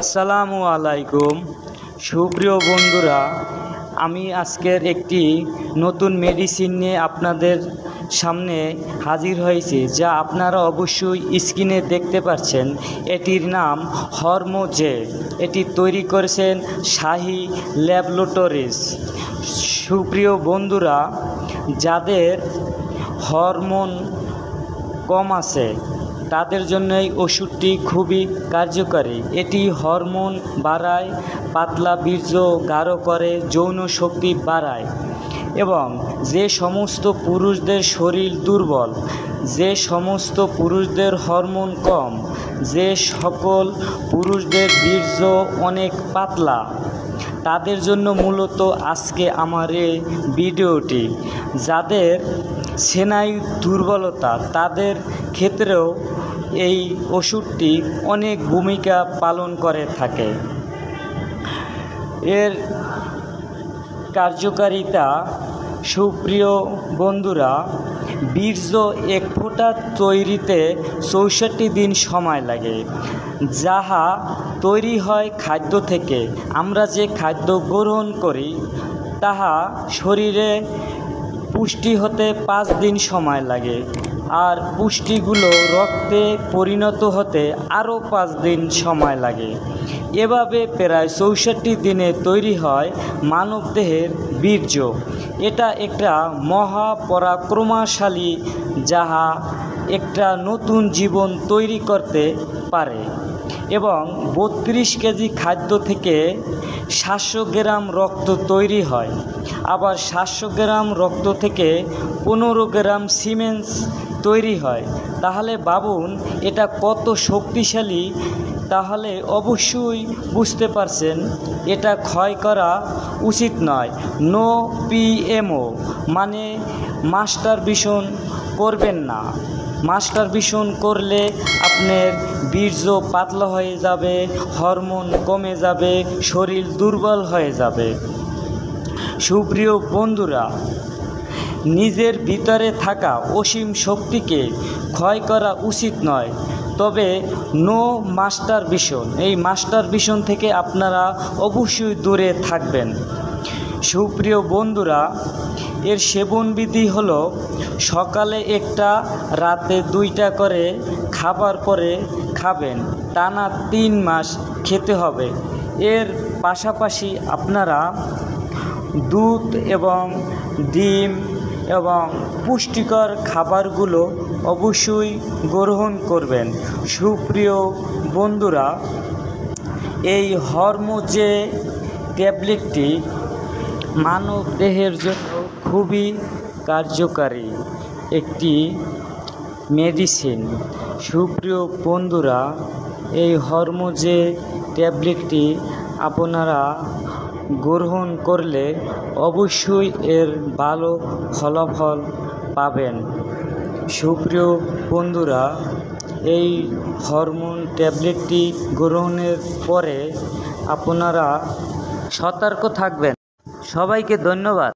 আসসালামু আলাইকুম সুপ্রিয় বন্ধুরা, আমি আজকের একটি নতুন মেডিসিন নিয়ে আপনাদের সামনে হাজির হয়েছি, যা আপনারা অবশ্যই স্ক্রিনে দেখতে পাচ্ছেন। এটির নাম হরমোজে। এটি তৈরি করেছেন শাহী ল্যাবরেটরিজ। সুপ্রিয় বন্ধুরা, যাদের হরমোন কম আছে তাদের জন্য এই ওষুধটি খুবই কার্যকারী। এটি হরমোন বাড়ায়, পাতলা বীর্য গাঢ় করে, যৌন শক্তি বাড়ায় এবং যে সমস্ত পুরুষদের শরীর দুর্বল, যে সমস্ত পুরুষদের হরমোন কম, যে সকল পুরুষদের বীর্য অনেক পাতলা, তাদের জন্য মূলত আজকে আমার এই ভিডিওটি। যাদের স্নায়ু দুর্বলতা তাদের ক্ষেত্রেও এই ওষুধটি অনেক ভূমিকা পালন করে থাকে। এর কার্যকারিতা, সুপ্রিয় বন্ধুরা, বীর্য এক ফোঁটা তৈরিতে 64 দিন সময় লাগে, যাহা তৈরি হয় খাদ্য থেকে। আমরা যে খাদ্য গ্রহণ করি তাহা শরীরে পুষ্টি হতে 5 দিন সময় লাগে, আর পুষ্টিগুলো রক্তে পরিণত হতে আরও 5 দিন সময় লাগে। এভাবে প্রায় 64 দিনে তৈরি হয় মানবদেহের বীর্য। এটা একটা মহাপরাক্রমশালী, যাহা একটা নতুন জীবন তৈরি করতে পারে এবং 32 কেজি খাদ্য থেকে 700 গ্রাম রক্ত তৈরি হয়। আবার 700 গ্রাম রক্ত থেকে 15 গ্রাম সিমেন্স তৈরি হয়। তাহলে ভাবুন এটা কত শক্তিশালী। তাহলে অবশ্যই বুঝতে পারছেন এটা ক্ষয় করা উচিত নয়। নো পিএমও মানে মাস্টারবেশন করবেন না। মাস্টারবেশন করলে আপনার বীর্য পাতলা হয়ে যাবে, হরমোন কমে যাবে, শরীর দুর্বল হয়ে যাবে। সুপ্রিয় বন্ধুরা, নিজের ভিতরে থাকা অসীম শক্তিকে ক্ষয় করা উচিত নয়। তবে নো মাস্টারবেশন, এই মাস্টারবেশন থেকে আপনারা অবশ্যই দূরে থাকবেন। সুপ্রিয় বন্ধুরা, এর সেবনবিধি হলো সকালে একটা, রাতে 2টা করে খাবার পরে খাবেন। টানা 3 মাস খেতে হবে। এর পাশাপাশি আপনারা দুধ এবং ডিম এবং পুষ্টিকর খাবারগুলো অবশ্যই গ্রহণ করবেন। সুপ্রিয় বন্ধুরা, এই হরমোজে ট্যাবলেটটি মানব দেহের জন্য খুবই কার্যকারী একটি মেডিসিন। সুপ্রিয় বন্ধুরা, এই হরমোজে ট্যাবলেটটি আপনারা গ্রহণ করলে অবশ্যই এর ভালো ফলাফল পাবেন। সুপ্রিয় বন্ধুরা, এই হরমোন ট্যাবলেটটি গ্রহণের পরে আপনারা সতর্ক থাকবেন। সবাইকে ধন্যবাদ।